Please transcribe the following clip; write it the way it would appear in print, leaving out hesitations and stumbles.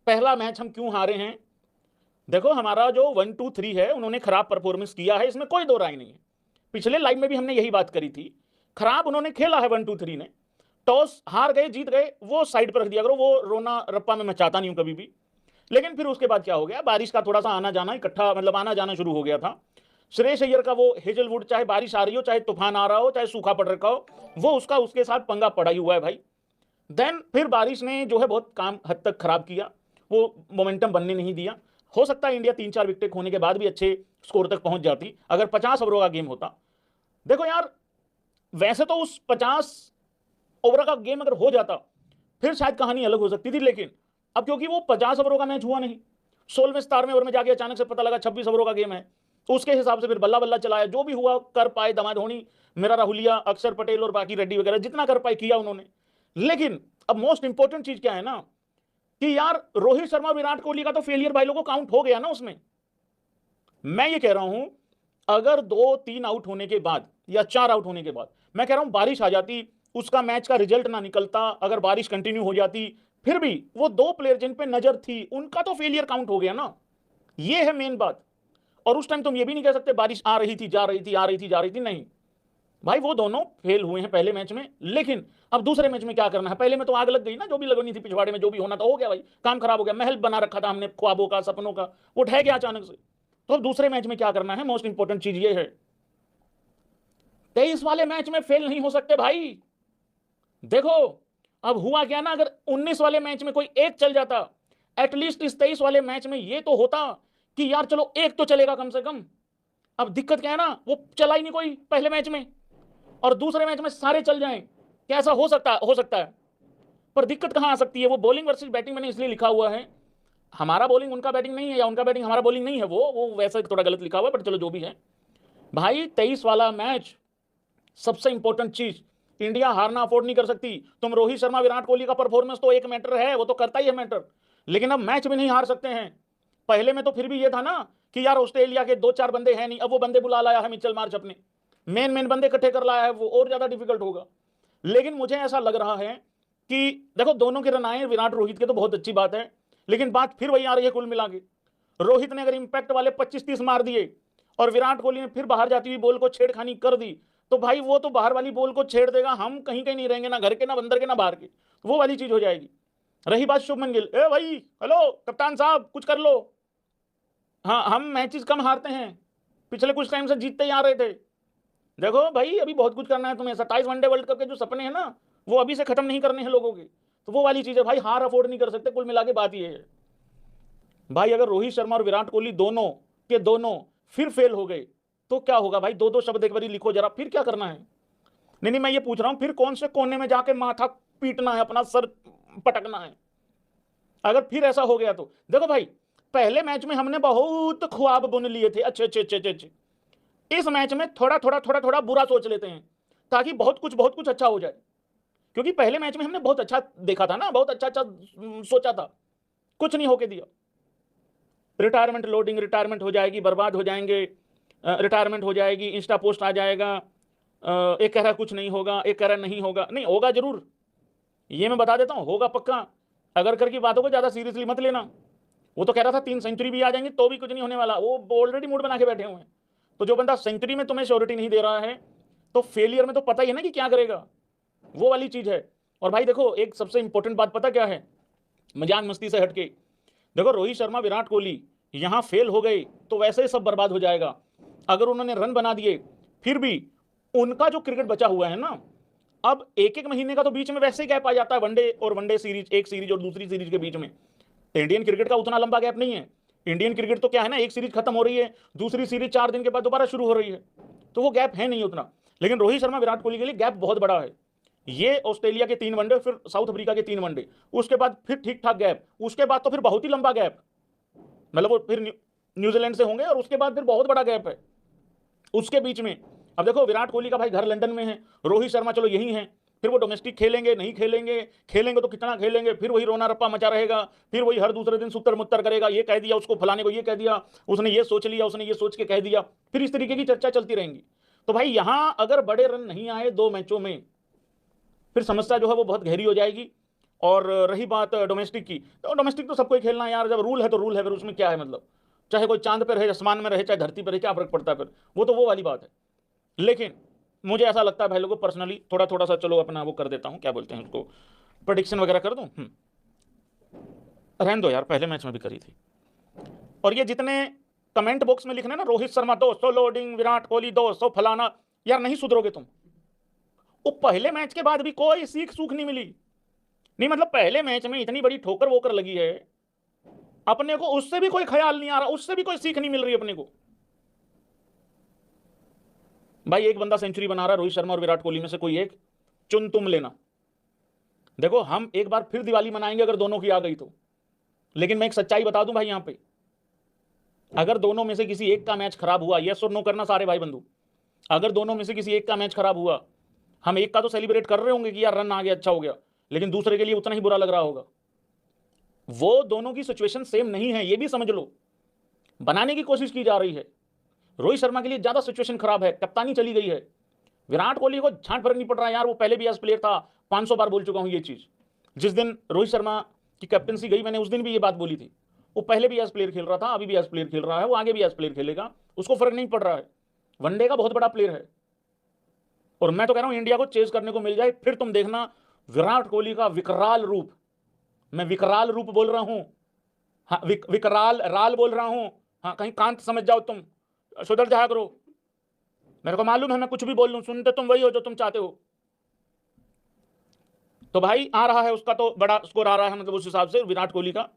पहला मैच हम क्यों हारे हैं? देखो, हमारा जो 1-2-3 है, उन्होंने खराब परफॉर्मेंस किया है, इसमें कोई दो राय नहीं है। पिछले लाइव में भी हमने यही बात करी थी, खराब उन्होंने खेला है 1-2-3 ने। टॉस हार गए, जीत गए, वो साइड पर रख दिया करो, वो रोना रप्पा में मैं चाहता नहीं हूं कभी भी। लेकिन फिर उसके बाद क्या हो गया, बारिश का थोड़ा सा आना जाना इकट्ठा, मतलब आना जाना शुरू हो गया था। श्रेयस अय्यर का वो हेजलवुड, चाहे बारिश आ रही हो, चाहे तूफान आ रहा हो, चाहे सूखा पड़ रखा हो, वो उसका उसके साथ पंगा पड़ा ही हुआ है भाई। देन फिर बारिश ने जो है बहुत काम हद तक खराब किया, वो मोमेंटम बनने नहीं दिया। हो सकता है इंडिया 3-4 विकेट खोने के बाद भी अच्छे स्कोर तक पहुंच जाती अगर 50 ओवरों का गेम होता। देखो यार, वैसे तो उस 50 ओवर का गेम अगर हो जाता फिर शायद कहानी अलग हो सकती थी, लेकिन अब क्योंकि वो 50 ओवरों का मैच हुआ नहीं, 16वें 17वें ओवर में जाके अचानक से पता लगा 26 ओवरों का गेम है, तो उसके हिसाब से फिर बल्ला बल्ला चलाया, जो भी हुआ कर पाए, दमा धोनी, मेरा राहुलिया, अक्षर पटेल और बाकी रेड्डी वगैरह जितना कर पाए किया उन्होंने। लेकिन अब मोस्ट इंपॉर्टेंट चीज क्या है ना, कि यार रोहित शर्मा विराट कोहली का तो फेलियर भाई लोगों काउंट हो गया ना उसमें। मैं ये कह रहा हूं, अगर 2-3 आउट होने के बाद या 4 आउट होने के बाद, मैं कह रहा हूं बारिश आ जाती, उसका मैच का रिजल्ट ना निकलता, अगर बारिश कंटिन्यू हो जाती, फिर भी वो दो प्लेयर जिन पे नजर थी उनका तो फेलियर काउंट हो गया ना। ये है मेन बात। और उस टाइम तुम ये भी नहीं कह सकते बारिश आ रही थी, जा रही थी, आ रही थी, जा रही थी, नहीं भाई, वो दोनों फेल हुए हैं पहले मैच में। लेकिन अब दूसरे मैच में क्या करना है? पहले में तो आग लग गई ना, जो भी लगनी थी पिछवाड़े में, जो भी होना था हो गया भाई, काम खराब हो गया, महल बना रखा था हमने ख्वाबों का, सपनों का, वो ढह गया अचानक से। तो अब दूसरे मैच में क्या करना है? मोस्ट इंपॉर्टेंट चीज ये है, 23 वाले मैच में फेल नहीं हो सकते भाई। देखो, अब हुआ क्या ना, अगर 19 वाले मैच में कोई एक चल जाता, एटलीस्ट इस 23 वाले मैच में ये तो होता कि यार चलो एक तो चलेगा कम से कम। अब दिक्कत क्या है ना, वो चला ही नहीं कोई पहले मैच में, और दूसरे मैच में सारे चल जाएं, क्या ऐसा हो सकता है? पर दिक्कत कहां आ सकती है, वो बॉलिंग वर्सेस बैटिंग मैंने इसलिए लिखा हुआ है, हमारा बॉलिंग उनका बैटिंग नहीं है, या उनका बैटिंग हमारा बॉलिंग नहीं है, वो वैसे थोड़ा गलत लिखा हुआ है, पर चलो जो भी है भाई, 23 वाला मैच सबसे इंपॉर्टेंट चीज, इंडिया हारना अफोर्ड नहीं कर सकती। तुम रोहित शर्मा विराट कोहली का परफॉर्मेंस तो एक मैटर है, वो तो करता ही है मैटर, लेकिन अब मैच में नहीं हार सकते हैं। पहले में तो फिर भी ये था ना कि यार ऑस्ट्रेलिया के 2-4 बंदे हैं नहीं, अब वो बंदे बुला लाया है मिचेल मार्च, अपने मेन मेन बंदे इकट्ठे कर लाया है, वो और ज्यादा डिफिकल्ट होगा। लेकिन मुझे ऐसा लग रहा है कि देखो, दोनों के रन आए विराट रोहित के तो बहुत अच्छी बात है, लेकिन बात फिर वही आ रही है कुल मिला के, रोहित ने अगर इंपैक्ट वाले 25-30 मार दिए और विराट कोहली ने फिर बाहर जाती हुई बॉल को छेड़खानी कर दी, तो भाई वो तो बाहर वाली बॉल को छेड़ देगा, हम कहीं कहीं नहीं रहेंगे, ना घर के, ना अंदर के, ना बाहर के, वो वाली चीज हो जाएगी। रही बात शुभमन गिल, ए भाई, हेलो कप्तान साहब, कुछ कर लो। हाँ, हम मैचेस कम हारते हैं, पिछले कुछ टाइम से जीतते ही आ रहे थे। देखो भाई, अभी बहुत कुछ करना है तुम्हें, 27 वनडे वर्ल्ड कप के जो सपने हैं ना, वो अभी से खत्म नहीं करने हैं लोगों के, तो वो वाली चीज है भाई, हार अफोर्ड नहीं कर सकते, कुल मिला के बात ये है भाई। अगर रोहित शर्मा और विराट कोहली दोनों के दोनों फिर फेल हो गए तो क्या होगा भाई? दो दो शब्द एक बार लिखो जरा, फिर क्या करना है? नहीं नहीं, मैं ये पूछ रहा हूं, फिर कौन से कोने में जाके माथा पीटना है, अपना सर पटकना है? अगर फिर ऐसा हो गया तो देखो भाई, पहले मैच में हमने बहुत ख्वाब बुन लिए थे, अच्छे अच्छे अच्छे अच्छे अच्छे। इस मैच में थोड़ा थोड़ा थोड़ा थोड़ा बुरा सोच लेते हैं, ताकि बहुत कुछ अच्छा हो जाए, क्योंकि पहले मैच में हमने बहुत अच्छा देखा था ना, बहुत अच्छा अच्छा सोचा था, कुछ नहीं होके दिया। रिटायरमेंट लोडिंग, रिटायरमेंट हो जाएगी, बर्बाद हो जाएंगे, रिटायरमेंट हो जाएगी, इंस्टा पोस्ट आ जाएगा, एक कह रहा कुछ नहीं होगा, एक कह रहा नहीं होगा, नहीं होगा जरूर, ये मैं बता देता हूं, होगा पक्का। अगर कर की बातों को ज्यादा सीरियसली मत लेना। वो तो कह रहा था 3 सेंचुरी भी आ जाएंगी तो भी कुछ नहीं होने वाला, वो ऑलरेडी मूड बना के बैठे हुए हैं। तो जो बंदा सेंचुरी में तुम्हें श्योरिटी नहीं दे रहा है, तो फेलियर में तो पता ही है ना कि क्या करेगा, वो वाली चीज है। और भाई देखो, एक सबसे इंपॉर्टेंट बात पता क्या है, मजाक मस्ती से हटके, देखो रोहित शर्मा विराट कोहली यहां फेल हो गए तो वैसे ही सब बर्बाद हो जाएगा। अगर उन्होंने रन बना दिए फिर भी उनका जो क्रिकेट बचा हुआ है ना, अब एक एक महीने का तो बीच में वैसे ही गैप आ जाता है, वनडे और वनडे सीरीज, एक सीरीज और दूसरी सीरीज के बीच में इंडियन क्रिकेट का उतना लंबा गैप नहीं है। इंडियन क्रिकेट तो क्या है ना, एक सीरीज खत्म हो रही है, दूसरी सीरीज 4 दिन के बाद दोबारा शुरू हो रही है, तो वो गैप है नहीं उतना। लेकिन रोहित शर्मा विराट कोहली के लिए गैप बहुत बड़ा है, ये ऑस्ट्रेलिया के 3 वनडे, फिर साउथ अफ्रीका के 3 वनडे, उसके बाद फिर ठीक ठाक गैप, उसके बाद तो फिर बहुत ही लंबा गैप, मतलब वो फिर न्यूजीलैंड से होंगे, और उसके बाद फिर बहुत बड़ा गैप है उसके बीच में। अब देखो, विराट कोहली का भाई घर लंदन में है, रोहित शर्मा चलो यही है, फिर वो डोमेस्टिक खेलेंगे नहीं खेलेंगे, खेलेंगे तो कितना खेलेंगे, फिर वही रोना रप्पा मचा रहेगा, फिर वही हर दूसरे दिन सुतर मुत्तर करेगा, ये कह दिया उसको, फलाने को ये कह दिया, उसने ये सोच लिया, उसने ये सोच के कह दिया, फिर इस तरीके की चर्चा चलती रहेंगी। तो भाई यहां अगर बड़े रन नहीं आए 2 मैचों में, फिर समस्या जो है वो बहुत गहरी हो जाएगी। और रही बात डोमेस्टिक की, तो डोमेस्टिक तो सबको ही खेलना है यार, जब रूल है तो रूल है, फिर उसमें क्या है मतलब, चाहे कोई चांद पर रहे, आसमान में रहे, चाहे धरती पर रहे, क्या फर्क पड़ता है फिर, वो तो वो वाली बात है। लेकिन मुझे ऐसा लगता है भाई लोगों को पर्सनली, थोड़ा थोड़ा सा चलो अपना वो कर देता हूँ, क्या बोलते हैं उसको, प्रेडिक्शन वगैरह कर दूँ। रहने दो यार, पहले मैच में भी करी थी। और ये जितने कमेंट बॉक्स में लिखना ना, रोहित शर्मा 200 लोडिंग, विराट कोहली 200 फलाना, यार नहीं सुधरोगे तुम। वो पहले मैच के बाद भी कोई सीख सूख नहीं मिली, नहीं मतलब पहले मैच में इतनी बड़ी ठोकर वोकर लगी है, अपने को उससे भी कोई ख्याल नहीं आ रहा, उससे भी कोई सीख नहीं मिल रही अपने को। भाई एक बंदा सेंचुरी बना रहा है, रोहित शर्मा और विराट कोहली में से कोई एक चुन तुम लेना। देखो हम एक बार फिर दिवाली मनाएंगे अगर दोनों की आ गई तो, लेकिन मैं एक सच्चाई बता दूं भाई, यहां पे अगर दोनों में से किसी एक का मैच खराब हुआ, यस और नो करना सारे भाई बंधु, अगर दोनों में से किसी एक का मैच खराब हुआ, हम एक का तो सेलिब्रेट कर रहे होंगे कि यार रन आ गया, अच्छा हो गया, लेकिन दूसरे के लिए उतना ही बुरा लग रहा होगा। वो दोनों की सिचुएशन सेम नहीं है, ये भी समझ लो, बनाने की कोशिश की जा रही है। रोहित शर्मा के लिए ज्यादा सिचुएशन खराब है, कप्तानी चली गई है। विराट कोहली को झांट फर्क नहीं पड़ रहा है यार, वो पहले भी एज प्लेयर था, 500 बार बोल चुका हूं ये चीज। जिस दिन रोहित शर्मा की कैप्टनसी गई, मैंने उस दिन भी ये बात बोली थी, वो पहले भी एज प्लेयर खेल रहा था, अभी भी एज प्लेयर खेल रहा है, वो आगे भी एज प्लेयर खेलेगा, उसको फर्क नहीं पड़ रहा है। वनडे का बहुत बड़ा प्लेयर है, और मैं तो कह रहा हूं इंडिया को चेज करने को मिल जाए, फिर तुम देखना विराट कोहली का विकराल रूप, मैं विकराल रूप बोल रहा हूं, हाँ विकराल राल बोल रहा हूं, हाँ कहीं कांत समझ जाओ तुम, सुधर जाया करो, मेरे को मालूम है मैं कुछ भी बोल लूं, सुनते तुम वही हो जो तुम चाहते हो। तो भाई आ रहा है उसका तो बड़ा स्कोर आ रहा है, मतलब उस हिसाब से विराट कोहली का